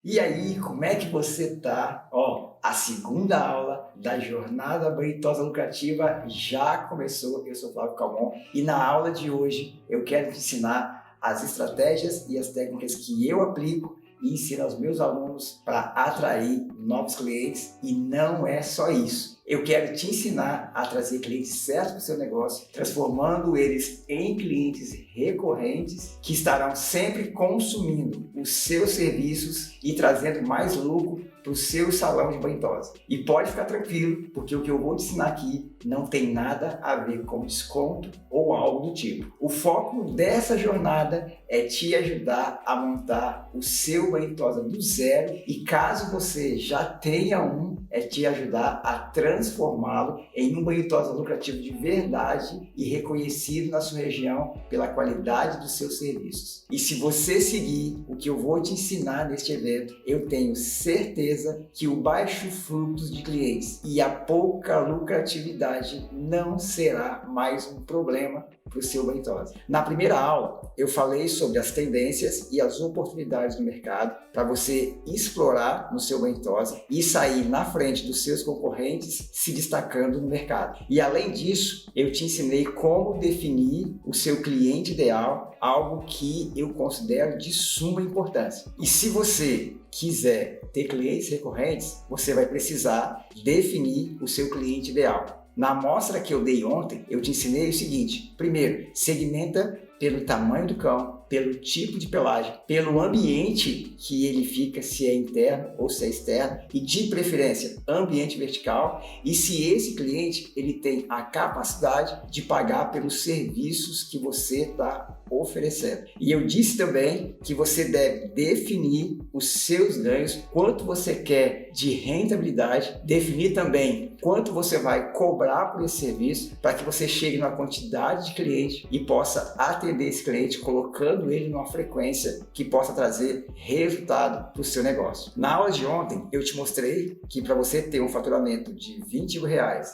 E aí, como é que você tá? Ó, a segunda aula da Jornada Banhosa Lucrativa já começou. Eu sou Flávio Calmon e na aula de hoje eu quero te ensinar as estratégias e as técnicas que eu aplico e ensino aos meus alunos para atrair novos clientes. E não é só isso. Eu quero te ensinar a trazer clientes certos para o seu negócio, transformando eles em clientes recorrentes que estarão sempre consumindo os seus serviços e trazendo mais lucro para o seu salão de banho tosa. E pode ficar tranquilo, porque o que eu vou te ensinar aqui não tem nada a ver com desconto ou algo do tipo. O foco dessa jornada é te ajudar a montar o seu banho tosa do zero e caso você já tenha um, é te ajudar a transformá-lo em um banho tosa lucrativo de verdade e reconhecido na sua região pela qualidade dos seus serviços. E se você seguir o que eu vou te ensinar neste evento, eu tenho certeza que o baixo fluxo de clientes e a pouca lucratividade não será mais um problema para o seu banho tosa. Na primeira aula, eu falei sobre as tendências e as oportunidades no mercado para você explorar no seu banho tosa e sair na frente dos seus concorrentes se destacando no mercado. E além disso, eu te ensinei como definir o seu cliente ideal, algo que eu considero de suma importância. E se você quiser ter clientes recorrentes, você vai precisar definir o seu cliente ideal. Na amostra que eu dei ontem, eu te ensinei o seguinte: primeiro, segmenta pelo tamanho do cão, pelo tipo de pelagem, pelo ambiente que ele fica, se é interno ou se é externo, e de preferência ambiente vertical, e se esse cliente ele tem a capacidade de pagar pelos serviços que você está oferecendo. E eu disse também que você deve definir os seus ganhos, quanto você quer de rentabilidade, definir também quanto você vai cobrar por esse serviço para que você chegue numa quantidade de clientes e possa atender esse cliente colocando ele numa frequência que possa trazer resultado para o seu negócio. Na aula de ontem eu te mostrei que para você ter um faturamento de R$ 21,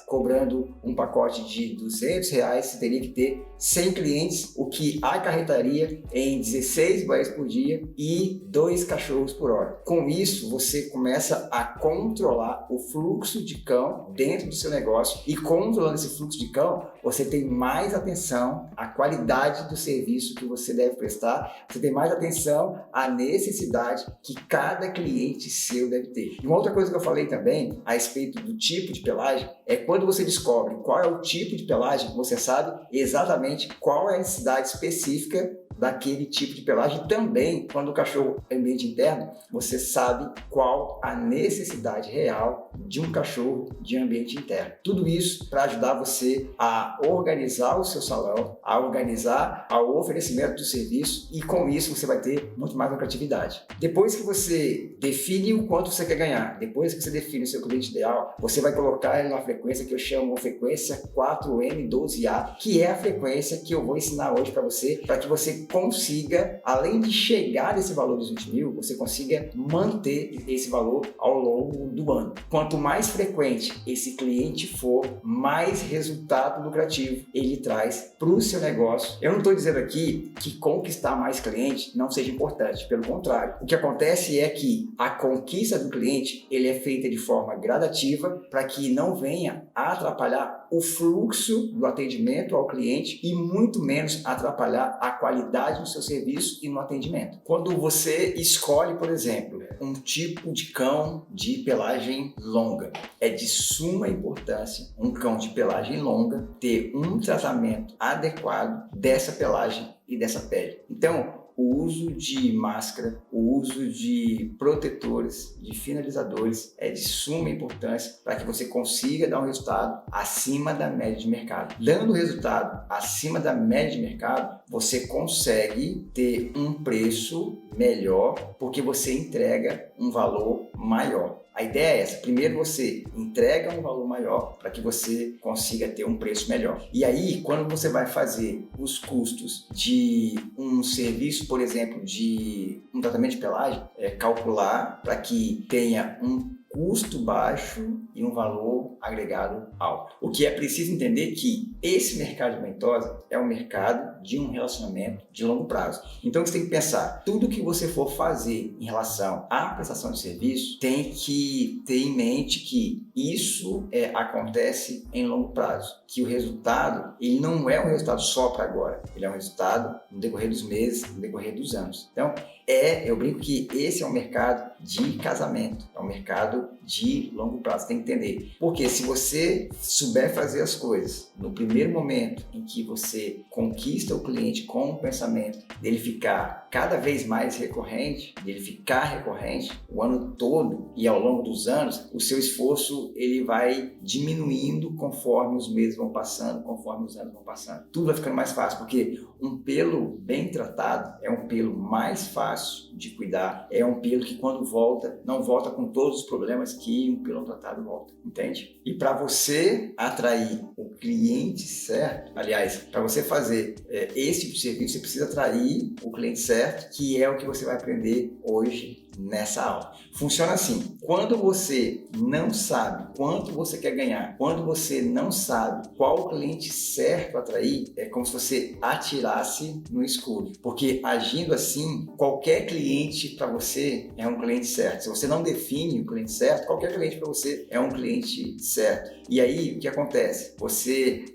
cobrando um pacote de R$ 200, você teria que ter 100 clientes, o que acarretaria em 16 banhos por dia e 2 cachorros por hora. Com isso, você começa a controlar o fluxo de cão dentro do seu negócio e controlando esse fluxo de cão, você tem mais atenção à qualidade do serviço que você deve prestar, você tem mais atenção à necessidade que cada cliente seu deve ter. E uma outra coisa que eu falei também a respeito do tipo de pelagem é quando você descobre qual é o tipo de pelagem, você sabe exatamente qual é a necessidade específica daquele tipo de pelagem. Também, quando o cachorro é ambiente interno, você sabe qual a necessidade real de um cachorro de ambiente interno. Tudo isso para ajudar você a organizar o seu salão, a organizar o oferecimento do serviço e com isso você vai ter muito mais lucratividade. Depois que você define o quanto você quer ganhar, depois que você define o seu cliente ideal, você vai colocar ele numa frequência que eu chamo de frequência 4M12A, que é a frequência que eu vou ensinar hoje para que você consiga, além de chegar nesse valor dos 20 mil, você consiga manter esse valor ao longo do ano. Quanto mais frequente esse cliente for, mais resultado lucrativo ele traz para o seu negócio. Eu não estou dizendo aqui que conquistar mais cliente não seja importante, pelo contrário. O que acontece é que a conquista do cliente ele é feita de forma gradativa para que não venha a atrapalhar o fluxo do atendimento ao cliente e muito menos atrapalhar a qualidade do seu serviço e no atendimento. Quando você escolhe, por exemplo, um tipo de cão de pelagem longa, é de suma importância um cão de pelagem longa ter um tratamento adequado dessa pelagem e dessa pele. Então, o uso de máscara, o uso de protetores, de finalizadores é de suma importância para que você consiga dar um resultado acima da média de mercado. Dando resultado acima da média de mercado, você consegue ter um preço melhor porque você entrega um valor maior. A ideia é essa: primeiro você entrega um valor maior para que você consiga ter um preço melhor. E aí, quando você vai fazer os custos de um serviço, por exemplo, de um tratamento de pelagem, calcular para que tenha um custo baixo e um valor agregado alto. O que é preciso entender que esse mercado de banho tosa é um mercado de um relacionamento de longo prazo. Então você tem que pensar, tudo que você for fazer em relação à prestação de serviço tem que ter em mente que isso acontece em longo prazo, que o resultado ele não é um resultado só para agora, ele é um resultado no decorrer dos meses, no decorrer dos anos. Então eu brinco que esse é um mercado de casamento, é um mercado de longo prazo, tem que entender. Porque se você souber fazer as coisas no primeiro momento em que você conquista o cliente com o pensamento dele ficar cada vez mais recorrente, dele ficar recorrente o ano todo e ao longo dos anos, o seu esforço ele vai diminuindo conforme os meses vão passando, conforme os anos vão passando. Tudo vai ficando mais fácil, porque um pelo bem tratado é um pelo mais fácil de cuidar, é um pelo que quando volta, não volta com todos os problemas que um pelo tratado volta, entende? E para você atrair o cliente certo, aliás, para você fazer esse tipo de serviço, você precisa atrair o cliente certo, que é o que você vai aprender hoje nessa aula. Funciona assim, quando você não sabe quanto você quer ganhar, quando você não sabe qual o cliente certo a atrair, é como se você atirasse no escuro, porque agindo assim, qualquer cliente para você é um cliente certo. Se você não define o cliente certo, qualquer cliente para você é um cliente certo. E aí, o que acontece?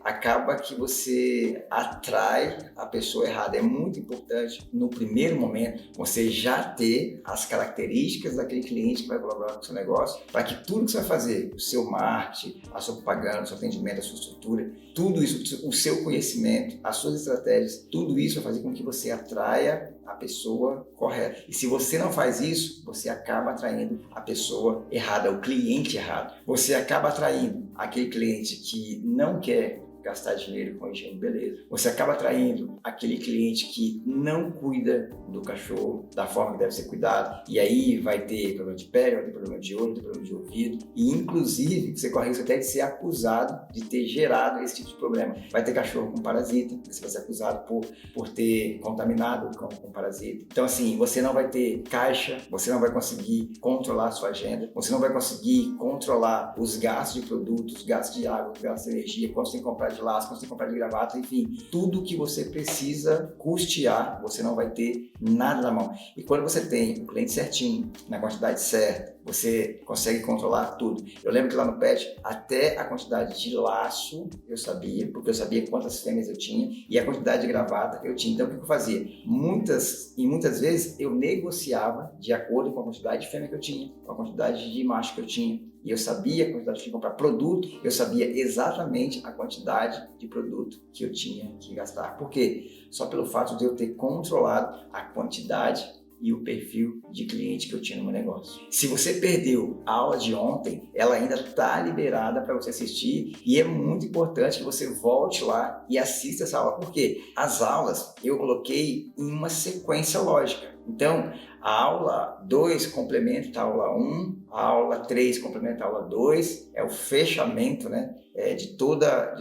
Acaba que você atrai a pessoa errada. É muito importante, no primeiro momento, você já ter as características daquele cliente que vai colaborar com o seu negócio, para que tudo que você vai fazer, o seu marketing, a sua propaganda, o seu atendimento, a sua estrutura, tudo isso, o seu conhecimento, as suas estratégias, tudo isso vai fazer com que você atraia a pessoa correta. E se você não faz isso, você acaba atraindo a pessoa errada, o cliente errado. Você acaba atraindo aquele cliente que não quer gastar dinheiro com higiene, beleza. Você acaba atraindo aquele cliente que não cuida do cachorro da forma que deve ser cuidado, e aí vai ter problema de pele, vai ter problema de olho, vai ter problema de ouvido, e inclusive você corre risco até de ser acusado de ter gerado esse tipo de problema. Vai ter cachorro com parasita, você vai ser acusado por ter contaminado o cão com parasita. Então assim, você não vai ter caixa, você não vai conseguir controlar a sua agenda, você não vai conseguir controlar os gastos de produtos, gastos de água, gastos de energia, quando você tem que comprar de laço, quando você tem que comprar de gravata, enfim, tudo que você precisa custear, você não vai ter nada na mão. E quando você tem o cliente certinho, na quantidade certa, você consegue controlar tudo. Eu lembro que lá no Pet, até a quantidade de laço eu sabia, porque eu sabia quantas fêmeas eu tinha e a quantidade de gravata eu tinha. Então o que eu fazia? Muitas vezes eu negociava de acordo com a quantidade de fêmea que eu tinha, com a quantidade de macho que eu tinha. E eu sabia a quantidade de comprar produto, eu sabia exatamente a quantidade de produto que eu tinha que gastar. Por quê? Só pelo fato de eu ter controlado a quantidade e o perfil de cliente que eu tinha no meu negócio. Se você perdeu a aula de ontem, ela ainda está liberada para você assistir e é muito importante que você volte lá e assista essa aula, porque as aulas eu coloquei em uma sequência lógica. Então, a aula 2 complementa a aula 1, a aula 3 complementa a aula 2, é o fechamento, né, de toda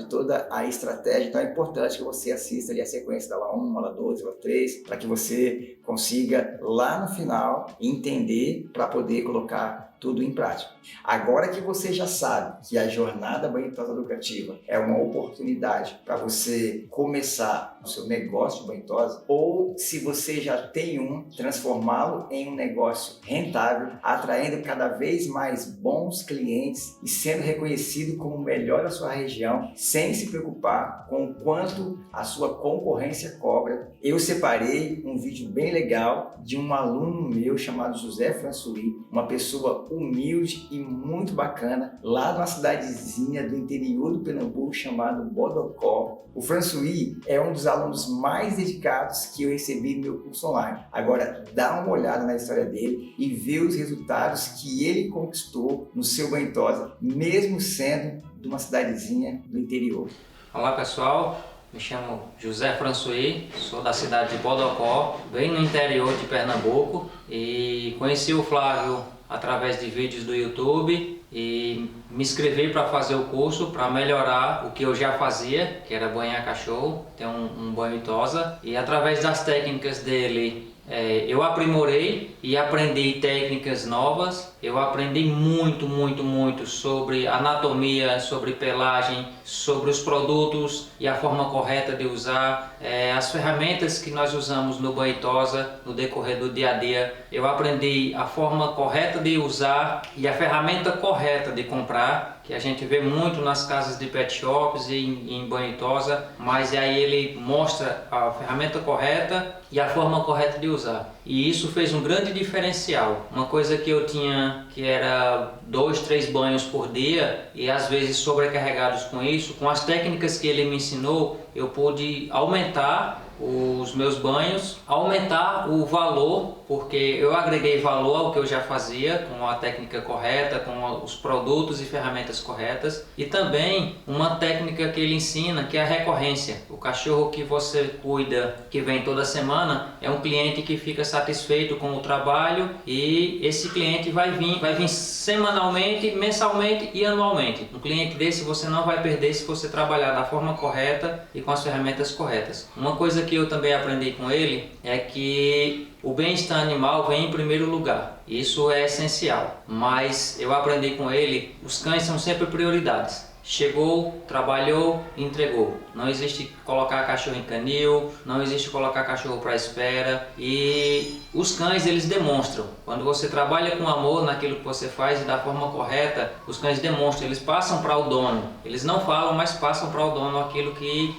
a estratégia. Então é importante que você assista ali a sequência da aula 1, aula 2, aula 3, para que você consiga lá no final entender para poder colocar tudo em prática. Agora que você já sabe que a jornada Banho e Tosa Lucrativa é uma oportunidade para você começar o seu negócio de banho e tosa, ou se você já tem transformá-lo em um negócio rentável, atraindo cada vez mais bons clientes e sendo reconhecido como o melhor da sua região, sem se preocupar com o quanto a sua concorrência cobra. Eu separei um vídeo bem legal de um aluno meu chamado José François, uma pessoa humilde e muito bacana, lá numa cidadezinha do interior do Pernambuco chamado Bodocó. O François é um dos alunos mais dedicados que eu recebi no meu curso online. Agora, dá uma olhada na história dele e vê os resultados que ele conquistou no seu banho e tosa, mesmo sendo de uma cidadezinha do interior. Olá pessoal, me chamo José François, sou da cidade de Bodocó, bem no interior de Pernambuco, e conheci o Flávio através de vídeos do YouTube e me inscrevi para fazer o curso para melhorar o que eu já fazia, que era banhar cachorro, ter um banho e tosa, e através das técnicas dele eu aprimorei e aprendi técnicas novas. Eu aprendi muito sobre anatomia, sobre pelagem, sobre os produtos e a forma correta de usar, as ferramentas que nós usamos no banho e tosa no decorrer do dia a dia. Eu aprendi a forma correta de usar e a ferramenta correta de comprar, que a gente vê muito nas casas de pet shops e em banho e tosa, mas aí ele mostra a ferramenta correta e a forma correta de usar. E isso fez um grande diferencial. Uma coisa que eu tinha que era 2, 3 banhos por dia e às vezes sobrecarregados com isso, com as técnicas que ele me ensinou, eu pude aumentar os meus banhos, aumentar o valor, porque eu agreguei valor ao que eu já fazia com a técnica correta, com os produtos e ferramentas corretas, e também uma técnica que ele ensina, que é a recorrência. O cachorro que você cuida, que vem toda semana, é um cliente que fica satisfeito com o trabalho, e esse cliente vai vir semanalmente, mensalmente e anualmente. Um cliente desse você não vai perder se você trabalhar da forma correta e com as ferramentas corretas. Uma coisa que eu também aprendi com ele é que o bem-estar animal vem em primeiro lugar. Isso é essencial, mas eu aprendi com ele, os cães são sempre prioridades. Chegou, trabalhou, entregou. Não existe colocar cachorro em canil, não existe colocar cachorro para espera. E os cães, eles demonstram. Quando você trabalha com amor naquilo que você faz e da forma correta, os cães demonstram, eles passam para o dono. Eles não falam, mas passam para o dono aquilo que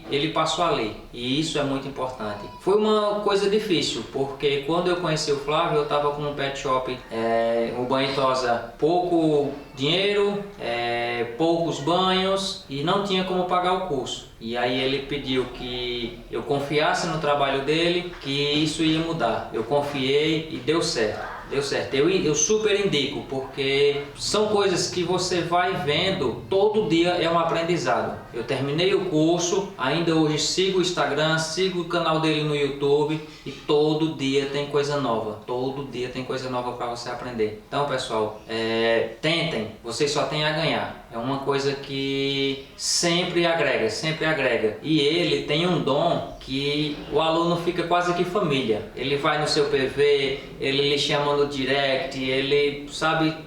ele passou a ler, e isso é muito importante. Foi uma coisa difícil, porque quando eu conheci o Flávio, eu estava com um pet shop, um banho e tosa, pouco dinheiro, poucos banhos e não tinha como pagar o curso. E aí ele pediu que eu confiasse no trabalho dele, que isso ia mudar. Eu confiei e deu certo. Deu certo, eu super indico, porque são coisas que você vai vendo, todo dia é um aprendizado. Eu terminei o curso, ainda hoje sigo o Instagram, sigo o canal dele no YouTube e todo dia tem coisa nova, todo dia tem coisa nova para você aprender. Então pessoal, tentem, vocês só têm a ganhar. É uma coisa que sempre agrega, sempre agrega. E ele tem um dom que o aluno fica quase que família. Ele vai no seu PV, ele lhe chama no direct, ele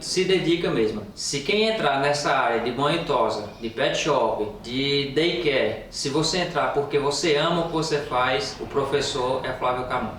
se dedica mesmo. Se quem entrar nessa área de banho e tosa, de pet shop, de daycare, se você entrar porque você ama o que você faz, o professor é Flávio Camon.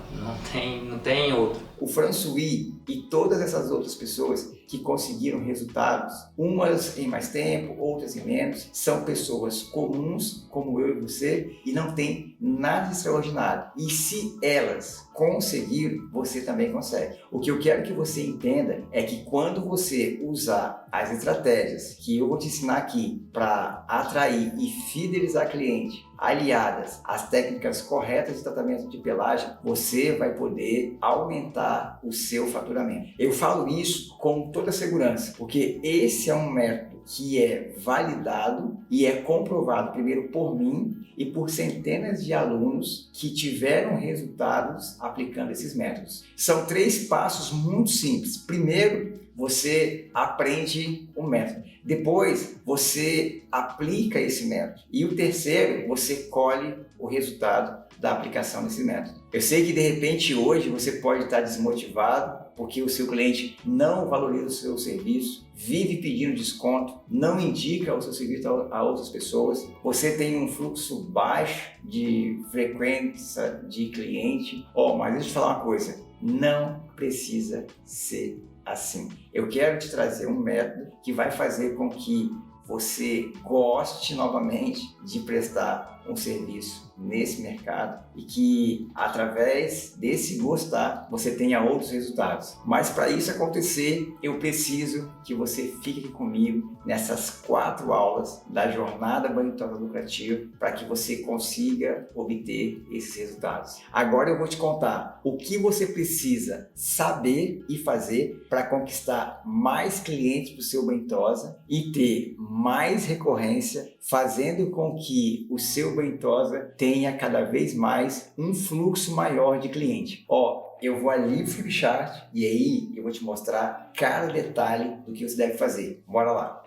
Não tem outro. O François e todas essas outras pessoas que conseguiram resultados, umas em mais tempo, outras em menos, são pessoas comuns, como eu e você, e não tem nada de extraordinário. E se elas conseguiram, você também consegue. O que eu quero que você entenda é que quando você usar as estratégias que eu vou te ensinar aqui para atrair e fidelizar cliente, aliadas às técnicas corretas de tratamento de pelagem, você vai poder aumentar o seu faturamento. Eu falo isso com toda segurança, porque esse é um método que é validado e é comprovado primeiro por mim e por centenas de alunos que tiveram resultados aplicando esses métodos. São 3 passos muito simples. Primeiro, você aprende o método. Depois, você aplica esse método. E o terceiro, você colhe o resultado da aplicação desse método. Eu sei que de repente hoje você pode estar desmotivado porque o seu cliente não valoriza o seu serviço, vive pedindo desconto, não indica o seu serviço a outras pessoas, você tem um fluxo baixo de frequência de cliente. Mas deixa eu te falar uma coisa, não precisa ser assim. Eu quero te trazer um método que vai fazer com que você goste novamente de prestar um serviço nesse mercado e que através desse gostar você tenha outros resultados. Mas para isso acontecer, eu preciso que você fique aqui comigo nessas 4 aulas da jornada banho e tosa lucrativa para que você consiga obter esses resultados. Agora eu vou te contar o que você precisa saber e fazer para conquistar mais clientes para o seu banho e tosa e ter mais recorrência, fazendo com que o seu banho e tosa tenha cada vez mais um fluxo maior de cliente. Eu vou ali pro Flipchart e aí eu vou te mostrar cada detalhe do que você deve fazer. Bora lá.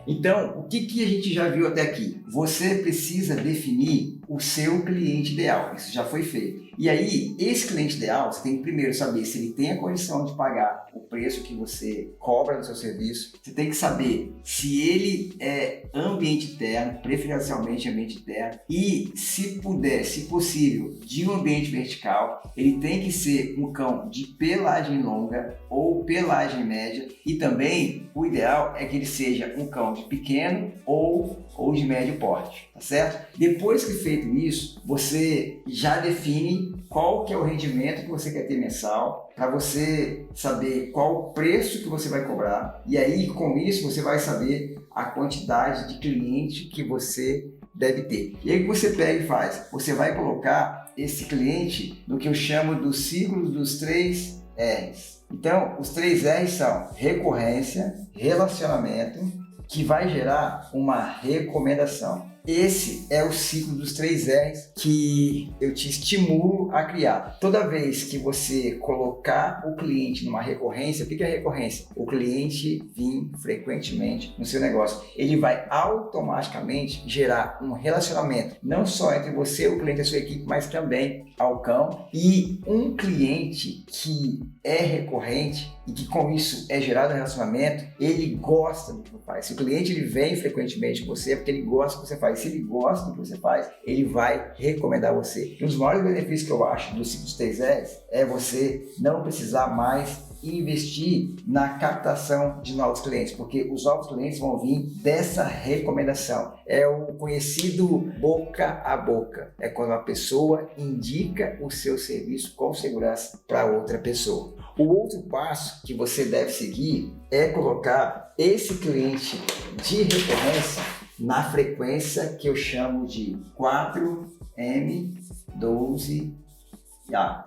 Então, o que a gente já viu até aqui? Você precisa definir o seu cliente ideal. Isso já foi feito. E aí, esse cliente ideal, você tem que primeiro saber se ele tem a condição de pagar o preço que você cobra no seu serviço. Você tem que saber se ele é ambiente interno, preferencialmente ambiente interno, e se puder, se possível, de um ambiente vertical. Ele tem que ser um cão de pelagem longa ou pelagem média, e também o ideal é que ele seja um cão de pequeno ou de médio porte, tá certo? Depois que feito isso, você já define qual que é o rendimento que você quer ter mensal, para você saber qual o preço que você vai cobrar, e aí com isso você vai saber a quantidade de cliente que você deve ter. E aí o que você pega e faz? Você vai colocar esse cliente no que eu chamo do ciclo dos 3 R's. Então, os 3 R's são recorrência, relacionamento, que vai gerar uma recomendação. Esse é o ciclo dos 3 R's que eu te estimulo a criar. Toda vez que você colocar o cliente numa recorrência, o que é recorrência? O cliente vir frequentemente no seu negócio. Ele vai automaticamente gerar um relacionamento, não só entre você, o cliente e a sua equipe, mas também ao cão. E um cliente que é recorrente e que com isso é gerado um relacionamento, ele gosta do que você faz. Se o cliente ele vem frequentemente com você, é porque ele gosta do que você faz. Se ele gosta do que você faz, ele vai recomendar você. Um dos maiores benefícios que eu acho do ciclo dos 3 R's é você não precisar mais investir na captação de novos clientes, porque os novos clientes vão vir dessa recomendação. É o conhecido boca a boca. É quando a pessoa indica o seu serviço com segurança para outra pessoa. O outro passo que você deve seguir é colocar esse cliente de recorrência na frequência que eu chamo de 4M12,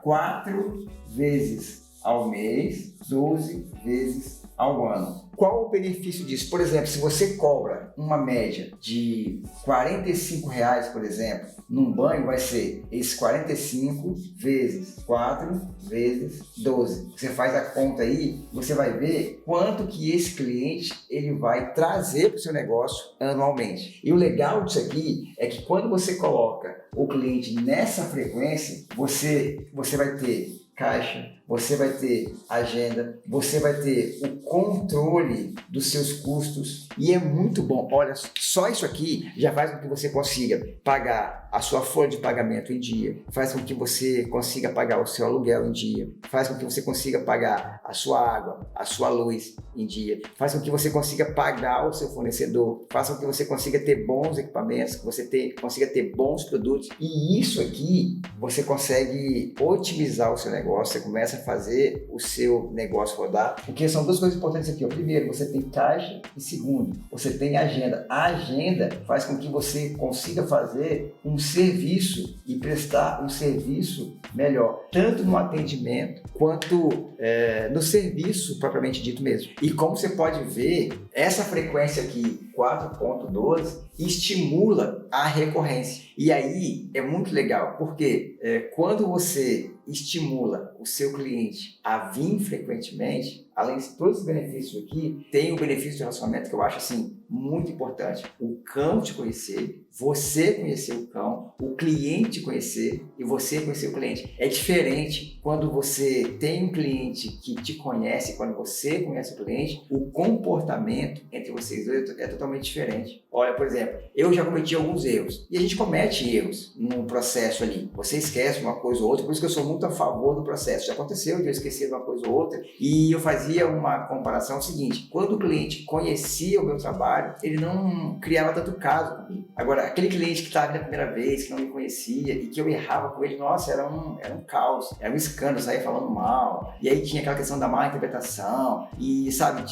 4 vezes ao mês, 12 vezes ao ano. Qual o benefício disso? Por exemplo, se você cobra uma média de R$45, por exemplo, num banho vai ser esse 45 vezes 4 vezes 12. Você faz a conta aí, você vai ver quanto que esse cliente ele vai trazer para o seu negócio anualmente. E o legal disso aqui é que quando você coloca o cliente nessa frequência, você vai ter caixa, você vai ter agenda, você vai ter o controle dos seus custos e é muito bom. Olha, só isso aqui já faz com que você consiga pagar a sua folha de pagamento em dia, faz com que você consiga pagar o seu aluguel em dia, faz com que você consiga pagar a sua água, a sua luz em dia, faz com que você consiga pagar o seu fornecedor, faz com que você consiga ter bons equipamentos, que você consiga ter bons produtos, e isso aqui você consegue otimizar o seu negócio, você começa a fazer o seu negócio rodar, porque são duas coisas importantes aqui. Primeiro, você tem caixa, e segundo, você tem agenda. A agenda faz com que você consiga fazer um serviço e prestar um serviço melhor, tanto no atendimento quanto no serviço propriamente dito mesmo. E como você pode ver, essa frequência aqui, 4.12, estimula a recorrência. E aí é muito legal, porque quando você estimula o seu cliente a vir frequentemente, além de todos os benefícios aqui, tem o benefício de relacionamento que eu acho assim muito importante. O cão te conhecer, você conhecer o cão, o cliente conhecer e você conhecer o cliente. É diferente quando você tem um cliente que te conhece, quando você conhece o cliente, o comportamento entre vocês dois é totalmente diferente. Olha, por exemplo, eu já cometi alguns erros e a gente comete erros no processo ali. Você esquece uma coisa ou outra, por isso que eu sou muito a favor do processo. Já aconteceu de eu esquecer de uma coisa ou outra e eu fazia uma comparação seguinte: quando o cliente conhecia o meu trabalho, ele não criava tanto caso comigo. Agora, aquele cliente que estava na primeira vez, que não me conhecia e que eu errava com ele, nossa, era um caos, era um escândalo, saía falando mal, e aí tinha aquela questão da má interpretação e, sabe,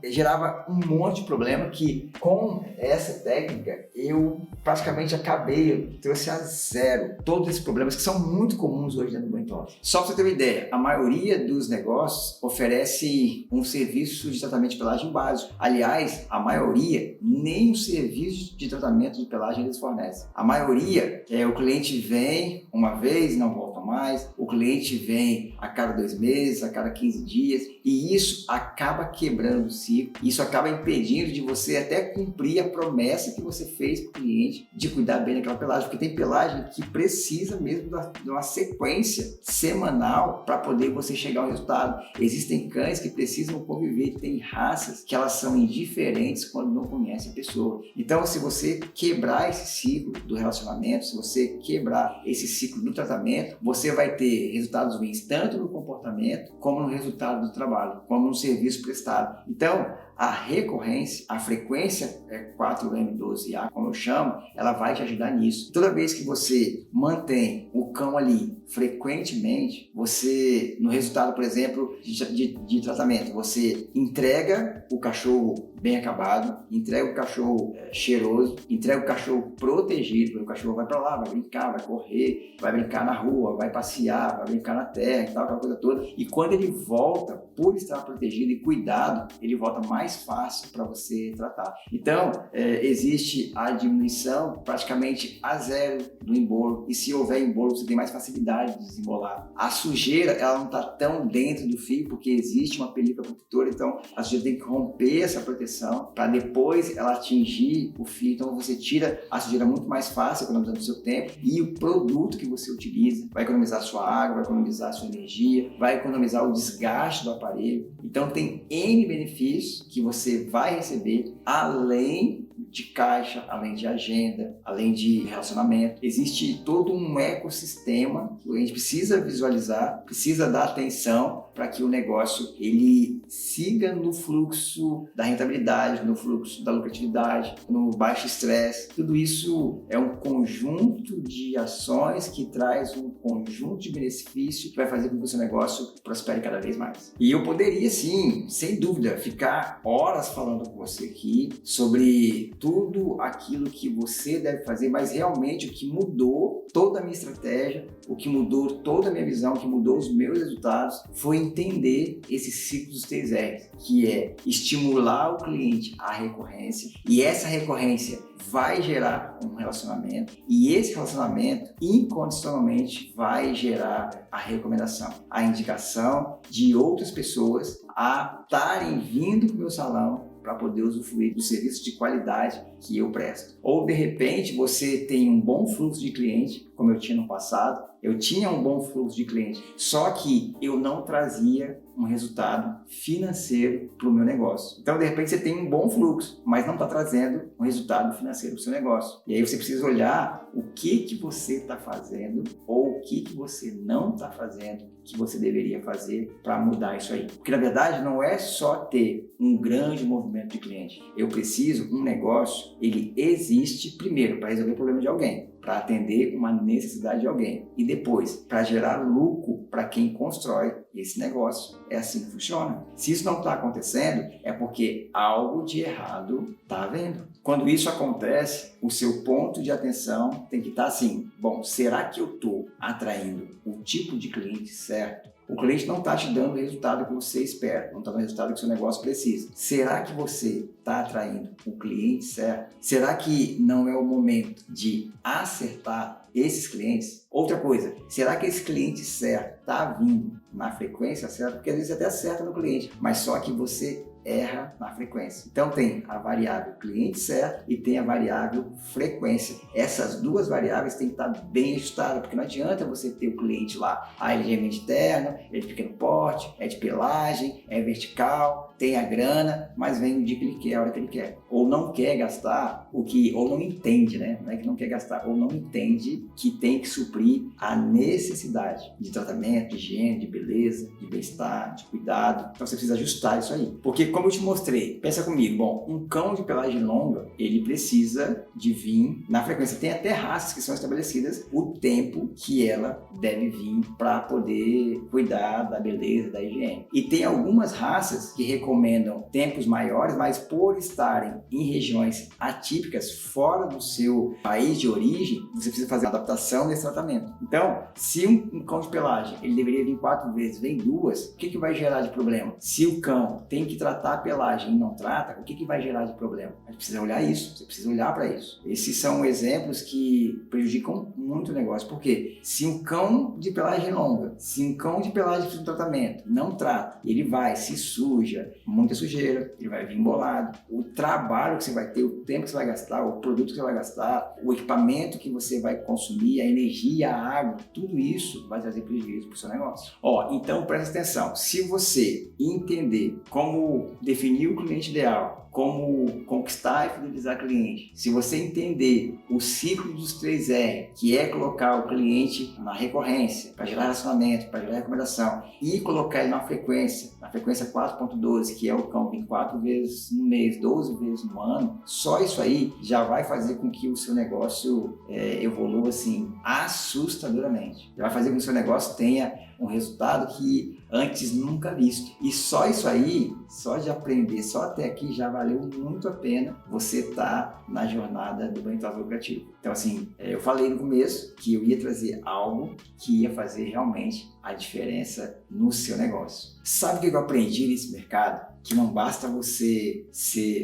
gerava um monte de problema que com essa técnica eu praticamente acabei, trouxe a zero todos esses problemas que são muito comuns hoje dentro do banho tosa. Só para você ter uma ideia, a maioria dos negócios oferece um serviço de tratamento de pelagem básico. Aliás, a maioria vender nem o serviço de tratamento de pelagem eles fornecem. A maioria, o cliente vem uma vez e não volta mais, o cliente vem a cada 2 meses, a cada 15 dias, e isso acaba quebrando o ciclo, isso acaba impedindo de você até cumprir a promessa que você fez para o cliente de cuidar bem daquela pelagem, porque tem pelagem que precisa mesmo de uma sequência semanal para poder você chegar ao resultado. Existem cães que precisam conviver, tem raças que elas são indiferentes quando não conhecem a pessoa. Então, se você quebrar esse ciclo do relacionamento, se você quebrar esse ciclo do tratamento, você vai ter resultados ruins tanto no comportamento como no resultado do trabalho, como no serviço prestado. Então, a recorrência, a frequência 4M12A, como eu chamo, ela vai te ajudar nisso. Toda vez que você mantém o cão ali frequentemente, você, no resultado, por exemplo, de tratamento, você entrega o cachorro bem acabado, entrega o cachorro cheiroso, entrega o cachorro protegido, porque o cachorro vai para lá, vai brincar, vai correr, vai brincar na rua, vai passear, vai brincar na terra e tal, aquela coisa toda. E quando ele volta, por estar protegido e cuidado, ele volta mais fácil para você tratar. Então, existe a diminuição praticamente a zero do embolo, e se houver embolo, você tem mais facilidade de desembolar. A sujeira, ela não está tão dentro do fio, porque existe uma película protetora, então a sujeira tem que romper essa proteção para depois ela atingir o fio. Então você tira a sujeira muito mais fácil, economizando o seu tempo, e o produto que você utiliza vai economizar sua água, vai economizar sua energia, vai economizar o desgaste do aparelho. Então tem N benefícios que você vai receber além de caixa, além de agenda, além de relacionamento. Existe todo um ecossistema que a gente precisa visualizar, precisa dar atenção para que o negócio ele siga no fluxo da rentabilidade, no fluxo da lucratividade, no baixo estresse. Tudo isso é um conjunto de ações que traz um conjunto de benefícios que vai fazer com que o seu negócio prospere cada vez mais. E eu poderia sim, sem dúvida, ficar horas falando com você aqui sobre tudo aquilo que você deve fazer, mas realmente o que mudou toda a minha estratégia, o que mudou toda a minha visão, o que mudou os meus resultados foi entender esse ciclo dos 3 R's, que é estimular o cliente à recorrência, e essa recorrência vai gerar um relacionamento, e esse relacionamento incondicionalmente vai gerar a recomendação, a indicação de outras pessoas a estarem vindo para o meu salão para poder usufruir do serviço de qualidade que eu presto. Ou de repente você tem um bom fluxo de cliente, como eu tinha no passado, eu tinha um bom fluxo de cliente, só que eu não trazia um resultado financeiro para o meu negócio. Então, de repente, você tem um bom fluxo, mas não está trazendo um resultado financeiro para o seu negócio. E aí você precisa olhar o que você está fazendo ou o que você não está fazendo que você deveria fazer para mudar isso aí. Porque, na verdade, não é só ter um grande movimento de cliente. Eu preciso, um negócio, ele existe primeiro para resolver o problema de alguém, para atender uma necessidade de alguém e depois para gerar lucro para quem constrói esse negócio. É assim que funciona. Se isso não está acontecendo, é porque algo de errado está havendo. Quando isso acontece, o seu ponto de atenção tem que estar assim: bom, será que eu estou atraindo o tipo de cliente certo? O cliente não está te dando o resultado que você espera, não está dando o resultado que o seu negócio precisa. Será que você está atraindo o cliente certo? Será que não é o momento de acertar esses clientes? Outra coisa, será que esse cliente certo está vindo na frequência certa? Porque às vezes até acerta no cliente, mas só que você erra na frequência. Então tem a variável cliente certo e tem a variável frequência. Essas duas variáveis têm que estar bem ajustadas, porque não adianta você ter o cliente lá, ele é gemente interno, é de pequeno porte, é de pelagem, é vertical, tem a grana, mas vem o dia que ele quer, a hora que ele quer. Ou não quer gastar o que, ou não entende, né? Não é que não quer gastar, ou não entende que tem que suprir a necessidade de tratamento, de higiene, de beleza, de bem-estar, de cuidado. Então você precisa ajustar isso aí. Porque, como eu te mostrei, pensa comigo, bom, um cão de pelagem longa, ele precisa de vir na frequência. Tem até raças que são estabelecidas o tempo que ela deve vir para poder cuidar da beleza, da higiene. E tem algumas raças que recomendam tempos maiores, mas por estarem em regiões atípicas, fora do seu país de origem, você precisa fazer uma adaptação desse tratamento. tratamento. Então, se um cão de pelagem ele deveria vir 4 vezes, vem 2, o que vai gerar de problema? Se o cão tem que tratar a pelagem e não trata, o que vai gerar de problema? A gente precisa olhar isso, você precisa olhar para isso. Esses são exemplos que prejudicam muito o negócio. Por quê? Se um cão de pelagem longa, se um cão de pelagem faz um tratamento, não trata, ele vai, se suja, muita sujeira, ele vai vir embolado. O trabalho que você vai ter, o tempo que você vai gastar, o produto que você vai gastar, o equipamento que você vai consumir, a energia, a água, tudo isso vai trazer prejuízo para o seu negócio. Então presta atenção, se você entender como definir o cliente ideal, como conquistar e fidelizar cliente, se você entender o ciclo dos 3R, que é colocar o cliente na recorrência, para gerar relacionamento, para gerar recomendação, e colocar ele na frequência 4.12, que é o cão vir 4 vezes no mês, 12 vezes no ano, só isso aí já vai fazer com que o seu negócio evolua assim, assustadoramente. Já vai fazer com que o seu negócio tenha um resultado que antes nunca visto. E só isso aí, só de aprender, só até aqui já valeu muito a pena você estar na jornada do banho lucrativo. Então assim, eu falei no começo que eu ia trazer algo que ia fazer realmente a diferença no seu negócio. Sabe o que eu aprendi nesse mercado? Que não basta você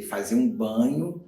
fazer um banho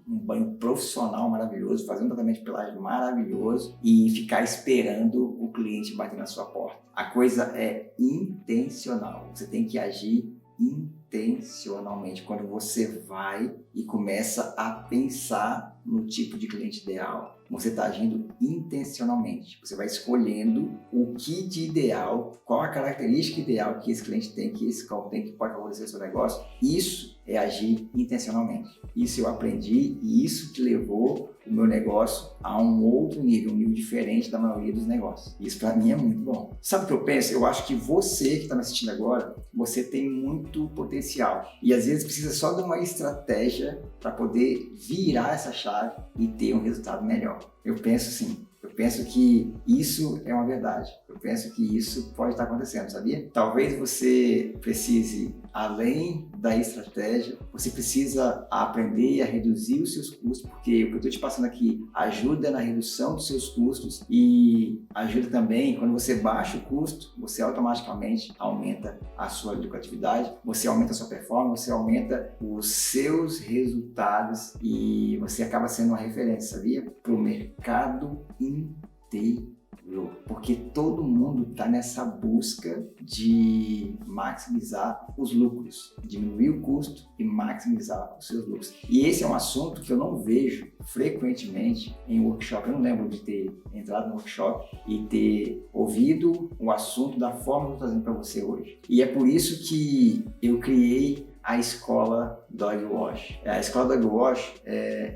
profissional maravilhoso, fazer um tratamento de pelagem maravilhoso e ficar esperando o cliente bater na sua porta. A coisa é intencional, você tem que agir intencionalmente. Quando você vai e começa a pensar no tipo de cliente ideal, você está agindo intencionalmente. Você vai escolhendo o que de ideal, qual a característica ideal que esse cliente tem, que esse cão tem, que pode favorecer o seu negócio. Isso é agir intencionalmente. Isso eu aprendi e isso que levou o meu negócio a um outro nível, um nível diferente da maioria dos negócios. Isso para mim é muito bom. Sabe o que eu penso? Eu acho que você que está me assistindo agora, você tem muito potencial. E às vezes precisa só de uma estratégia para poder virar essa chave e ter um resultado melhor. Eu penso assim. Eu penso que isso é uma verdade. Eu penso que isso pode estar acontecendo, sabia? Talvez você precise, além da estratégia, você precisa aprender a reduzir os seus custos, porque o que eu estou te passando aqui ajuda na redução dos seus custos e ajuda também, quando você baixa o custo, você automaticamente aumenta a sua lucratividade, você aumenta a sua performance, você aumenta os seus resultados e você acaba sendo uma referência, sabia? Para o mercado inteiro, porque todo mundo está nessa busca de maximizar os lucros, diminuir o custo e maximizar os seus lucros. E esse é um assunto que eu não vejo frequentemente em workshop. Eu não lembro de ter entrado no workshop e ter ouvido o assunto da forma que eu estou trazendo para você hoje. E é por isso que eu criei a escola Dog Wash. A escola Dog Wash,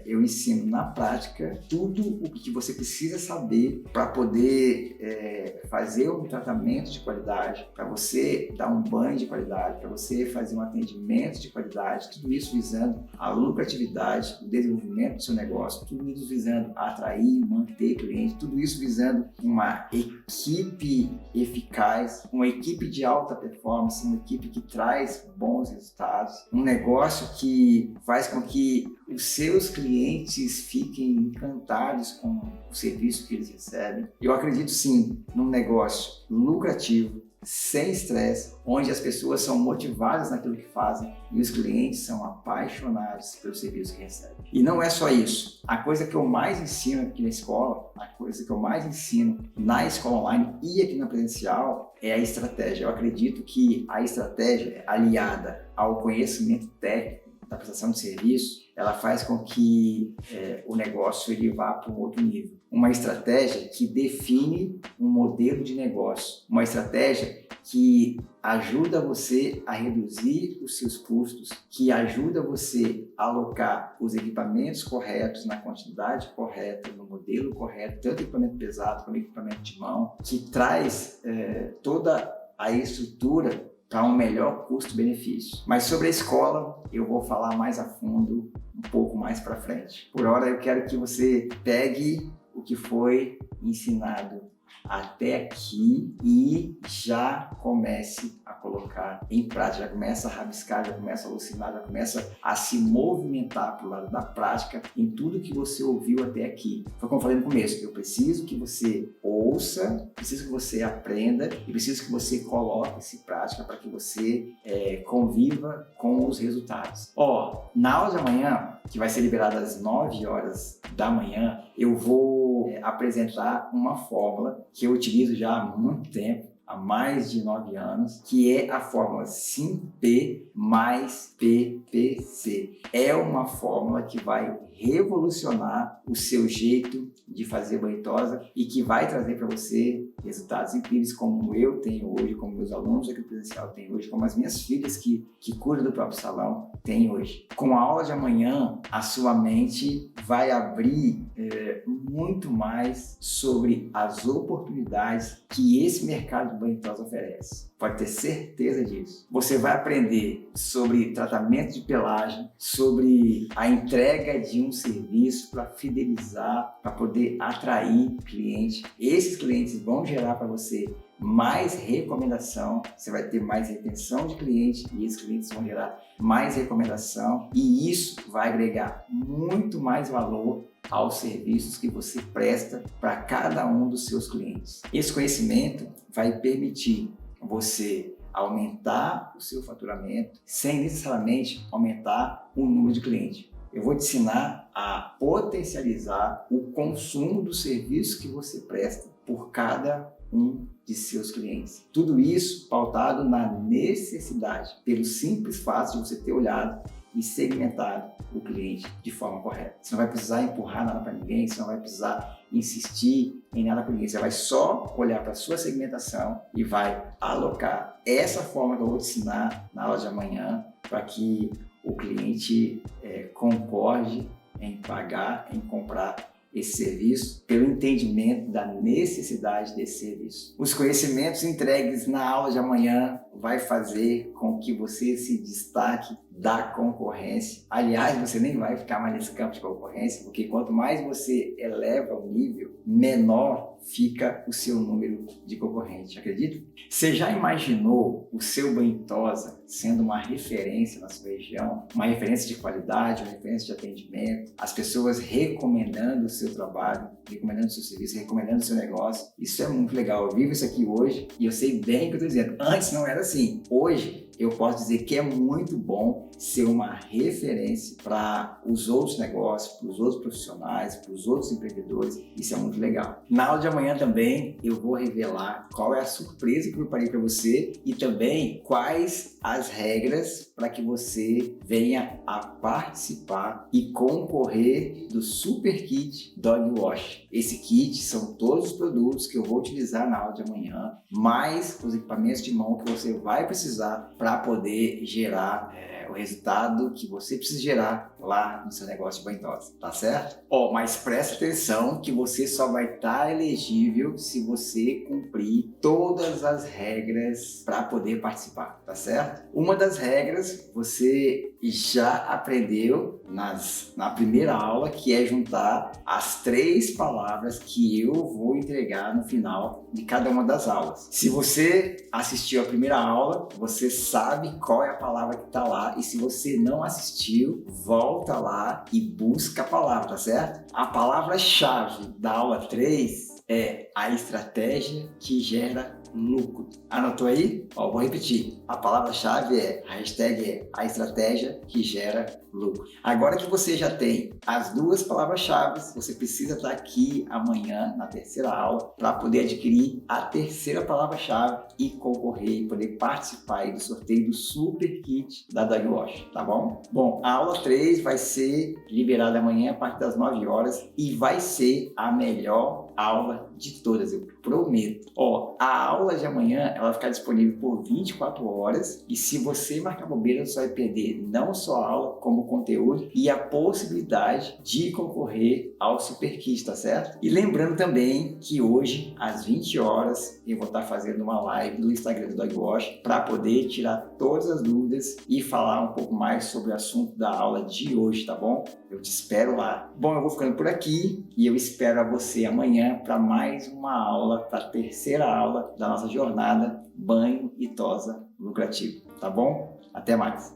eu ensino na prática tudo o que você precisa saber para poder fazer um tratamento de qualidade, para você dar um banho de qualidade, para você fazer um atendimento de qualidade, tudo isso visando a lucratividade, o desenvolvimento do seu negócio, tudo isso visando atrair, manter cliente, tudo isso visando uma equipe eficaz, uma equipe de alta performance, uma equipe que traz bons resultados, um negócio que faz com que os seus clientes fiquem encantados com o serviço que eles recebem. Eu acredito sim num negócio lucrativo, sem estresse, onde as pessoas são motivadas naquilo que fazem e os clientes são apaixonados pelo serviço que recebem. E não é só isso. A coisa que eu mais ensino aqui na escola, a coisa que eu mais ensino na escola online e aqui na presencial é a estratégia. Eu acredito que a estratégia aliada ao conhecimento técnico da prestação de serviço, ela faz com que o negócio ele vá para um outro nível. Uma estratégia que define um modelo de negócio, uma estratégia que ajuda você a reduzir os seus custos, que ajuda você a alocar os equipamentos corretos na quantidade correta, no modelo correto, tanto equipamento pesado como equipamento de mão, que traz toda a estrutura para um melhor custo-benefício. Mas sobre a escola, eu vou falar mais a fundo, um pouco mais para frente. Por hora, eu quero que você pegue o que foi ensinado até aqui e já comece a colocar em prática, já começa a rabiscar, já começa a alucinar, já começa a se movimentar para o lado da prática em tudo que você ouviu até aqui. Foi como eu falei no começo, eu preciso que você ouça, preciso que você aprenda e preciso que você coloque isso em prática para que você conviva com os resultados. Na aula de amanhã, que vai ser liberada às 9 horas da manhã, eu vou apresentar uma fórmula que eu utilizo já há muito tempo, há mais de 9 anos, que é a fórmula SIMP mais PPC. É uma fórmula que vai revolucionar o seu jeito de fazer banho e tosa e que vai trazer para você resultados incríveis como eu tenho hoje, como meus alunos aqui presencial têm hoje, como as minhas filhas que cuidam do próprio salão têm hoje. Com a aula de amanhã, a sua mente vai abrir muito mais sobre as oportunidades que esse mercado de banho e tosa oferece. Pode ter certeza disso. Você vai aprender sobre tratamento de pelagem, sobre a entrega de um serviço para fidelizar, para poder atrair cliente. Esses clientes vão gerar para você mais recomendação, você vai ter mais retenção de cliente e esses clientes vão gerar mais recomendação e isso vai agregar muito mais valor aos serviços que você presta para cada um dos seus clientes. Esse conhecimento vai permitir você aumentar o seu faturamento sem necessariamente aumentar o número de clientes. Eu vou te ensinar a potencializar o consumo do serviço que você presta por cada um de seus clientes. Tudo isso pautado na necessidade, pelo simples fato de você ter olhado e segmentado o cliente de forma correta. Você não vai precisar empurrar nada para ninguém, você não vai precisar insistir em nada para ninguém. Você vai só olhar para a sua segmentação e vai alocar essa forma que eu vou te ensinar na aula de amanhã para que o cliente concorde em pagar, em comprar esse serviço pelo entendimento da necessidade desse serviço. Os conhecimentos entregues na aula de amanhã vai fazer com que você se destaque da concorrência. Aliás, você nem vai ficar mais nesse campo de concorrência, porque quanto mais você eleva o nível, menor fica o seu número de concorrente. Acredita? Você já imaginou o seu banho e tosa sendo uma referência na sua região? Uma referência de qualidade, uma referência de atendimento, as pessoas recomendando o seu trabalho, recomendando o seu serviço, recomendando o seu negócio. Isso é muito legal. Eu vivo isso aqui hoje e eu sei bem o que eu estou dizendo. Antes não era assim. Hoje, eu posso dizer que é muito bom ser uma referência para os outros negócios, para os outros profissionais, para os outros empreendedores. Isso é muito legal. Na aula de amanhã também eu vou revelar qual é a surpresa que eu preparei para você e também quais as regras para que você venha a participar e concorrer do Super Kit Dog Wash. Esse kit são todos os produtos que eu vou utilizar na aula de amanhã, mais os equipamentos de mão que você vai precisar para poder gerar o resultado que você precisa gerar lá no seu negócio de banho e tosa, tá certo? Mas presta atenção que você só vai estar elegível se você cumprir todas as regras para poder participar, tá certo? Uma das regras você já aprendeu na primeira aula, que é juntar as 3 palavras que eu vou entregar no final de cada uma das aulas. Se você assistiu a primeira aula, você sabe qual é a palavra que está lá, e se você não assistiu, volta lá e busca a palavra, tá certo? A palavra-chave da aula 3 é a estratégia que gera lucro. Anotou aí? Vou repetir. A palavra-chave a hashtag é a estratégia que gera lucro. Agora que você já tem as 2 palavras-chave, você precisa estar aqui amanhã na terceira aula para poder adquirir a terceira palavra-chave e concorrer e poder participar aí do sorteio do Super Kit da Dog Wash, tá bom? Bom, a aula 3 vai ser liberada amanhã a partir das 9 horas e vai ser a melhor aula de todas, eu prometo. A aula de amanhã ela vai ficar disponível por 24 horas e se você marcar bobeira, você vai perder não só a aula, como o conteúdo e a possibilidade de concorrer ao Super Kit, tá certo? E lembrando também que hoje, às 20 horas, eu vou estar fazendo uma live no Instagram do Dog Wash para poder tirar todas as dúvidas e falar um pouco mais sobre o assunto da aula de hoje, tá bom? Eu te espero lá. Bom, eu vou ficando por aqui e eu espero você amanhã para mais uma aula, para a terceira aula da nossa jornada Banho e Tosa Lucrativo, tá bom? Até mais!